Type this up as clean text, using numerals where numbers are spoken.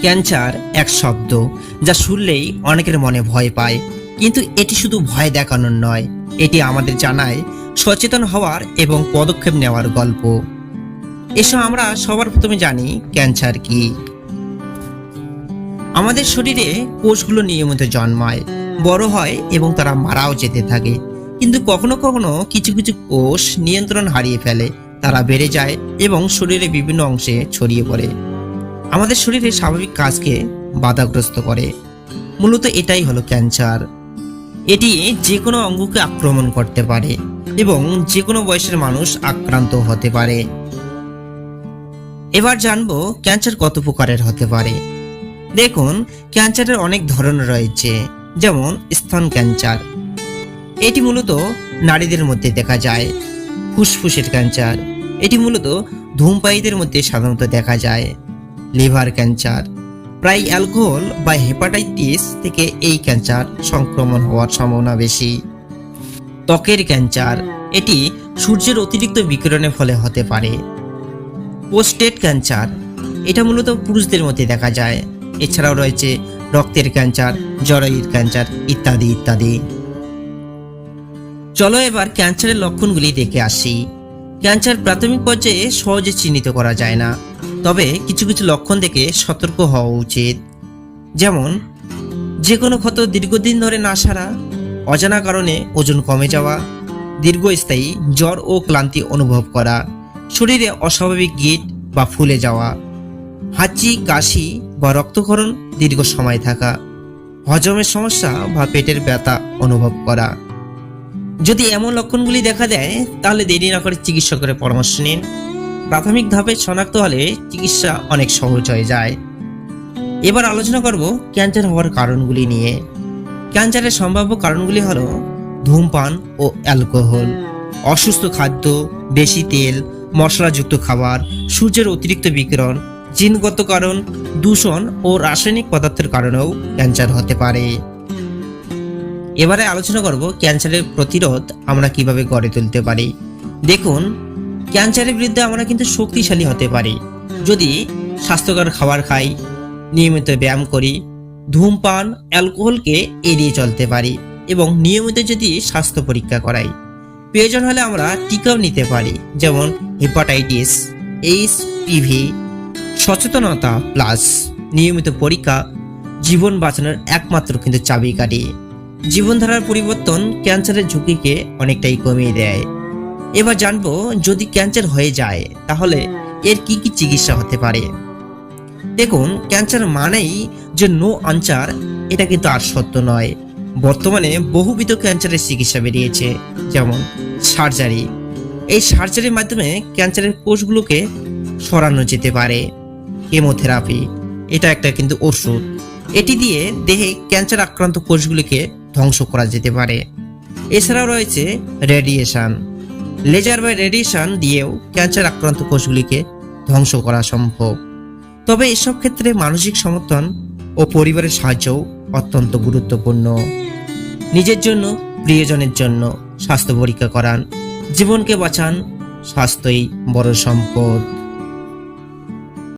Cancer এক শব্দ যা শুনলেই অনেকের মনে ভয় পায়, কিন্তু এটি শুধু ভয় দেখানোর নয়, এটি আমাদের জানায় সচেতন হওয়ার এবং পদক্ষেপ নেওয়ার গল্প। এসব আমরা সবার প্রথমে জানি ক্যান্সার কি। আমাদের শরীরে কোষগুলো নিয়মিত জন্মায়, বড় হয় এবং তারা মারাও যেতে থাকে। কিন্তু কখনো কখনো কিছু কিছু কোষ নিয়ন্ত্রণ হারিয়ে ফেলে, তারা বেড়ে যায় এবং শরীরের বিভিন্ন অংশে ছড়িয়ে পড়ে, আমাদের শরীরের স্বাভাবিক কাজকে বাধাগ্রস্ত করে। মূলত এটাই হলো ক্যান্সার। এটি যে কোনো অঙ্গকে আক্রমণ করতে পারে এবং যে কোনো বয়সের মানুষ আক্রান্ত হতে পারে। এবার জানবো ক্যান্সার কত প্রকারের হতে পারে। দেখুন, ক্যান্সারের অনেক ধরন রয়েছে, যেমন স্তন ক্যান্সার, এটি মূলত নারীদের মধ্যে দেখা যায়। ফুসফুসের ক্যান্সার, এটি মূলত ধূমপায়ীদের মধ্যে সাধারণত দেখা যায়। লিভার ক্যান্সার, প্রায় অ্যালকোহল বা হেপাটাইটিস থেকে এই ক্যান্সার সংক্রমণ হওয়ার সম্ভাবনা বেশি। ত্বকের ক্যান্সার, এটি সূর্যের অতিরিক্ত বিকিরণের ফলে হতে পারে। প্রোস্টেট ক্যান্সার, এটা মূলত পুরুষদের মধ্যে দেখা যায়। এছাড়াও রয়েছে রক্তের ক্যান্সার, জরায়ুর ক্যান্সার ইত্যাদি ইত্যাদি। চলো এবার ক্যান্সারের লক্ষণগুলি দেখে আসি। ক্যান্সার প্রাথমিক পর্যায়ে সহজে চিহ্নিত করা যায় না, তবে কিছু কিছু লক্ষণ দেখে সতর্ক হওয়া উচিত। যেমন যে কোনো ক্ষত দীর্ঘদিন ধরে না সারা, অজানা কারণে ওজন কমে যাওয়া, দীর্ঘস্থায়ী জ্বর ও ক্লান্তি অনুভব করা, শরীরে অস্বাভাবিক গিঁট বা ফুলে যাওয়া, হাঁচি কাশি বা রক্তক্ষরণ দীর্ঘ সময় থাকা, হজমের সমস্যা বা পেটের ব্যথা অনুভব করা। যদি এমন লক্ষণগুলি দেখা দেয় তাহলে দেরি না করে চিকিৎসকের পরামর্শ নিন। প্রাথমিক ধাপে শনাক্ত হলে চিকিৎসা অনেক সহজ হয়ে যায়। এবার আলোচনা করব ক্যান্সার হওয়ার কারণগুলি নিয়ে। ক্যান্সারের সম্ভাব্য কারণগুলি হলো ধূমপান ও অ্যালকোহল, অসুস্থ খাদ্য, বেশি তেল মশলাযুক্ত খাবার, সূর্যের অতিরিক্ত বিকিরণ, জিনগত কারণ, দূষণ ও রাসায়নিক পদার্থের কারণেও ক্যান্সার হতে পারে। এবারে আলোচনা করব ক্যান্সারের প্রতিরোধ আমরা কিভাবে গড়ে তুলতে পারি। দেখুন, ক্যান্সারের বিরুদ্ধে আমরা কিন্তু শক্তিশালী হতে পারি যদি স্বাস্থ্যকর খাবার খাই, নিয়মিত ব্যায়াম করি, ধূমপান অ্যালকোহলকে এড়িয়ে চলতে পারি এবং নিয়মিত যদি স্বাস্থ্য পরীক্ষা করাই। প্রয়োজন হলে আমরা টিকাও নিতে পারি, যেমন হেপাটাইটিস, এইচপিভি। সচেতনতা প্লাস নিয়মিত পরীক্ষা জীবন বাঁচানোর একমাত্র কিন্তু চাবিকাঠি। জীবনধারার পরিবর্তন ক্যান্সারের ঝুঁকিকে অনেকটাই কমিয়ে দেয়। এবার জানবো, যদি ক্যান্সার হয়ে যায় তাহলে এর কি কি চিকিৎসা হতে পারে। দেখুন, ক্যান্সার মানেই যে নো আনসার, এটা কিন্তু আর সত্য নয়। বর্তমানে বহুবিধ ক্যান্সারের চিকিৎসা বেরিয়েছে, যেমন সার্জারি। এই সার্জারির মাধ্যমে ক্যান্সারের কোষগুলোকে সরানো যেতে পারে। কেমোথেরাপি, এটা একটা কিন্তু ওষুধ, এটি দিয়ে দেহে ক্যান্সার আক্রান্ত কোষগুলিকে ধ্বংস করা যেতে পারে। এছাড়াও রয়েছে রেডিয়েশন, লেজার বা রেডিয়েশন দিয়েও ক্যান্সার আক্রান্ত কোষগুলিকে ধ্বংস করা সম্ভব। তবে এসব ক্ষেত্রে মানসিক সমর্থন ও পরিবারের সাহায্যও অত্যন্ত গুরুত্বপূর্ণ। নিজের জন্য, প্রিয়জনের জন্য স্বাস্থ্য পরীক্ষা করান, জীবনকে বাঁচান, স্বাস্থ্যই বড় সম্পদ।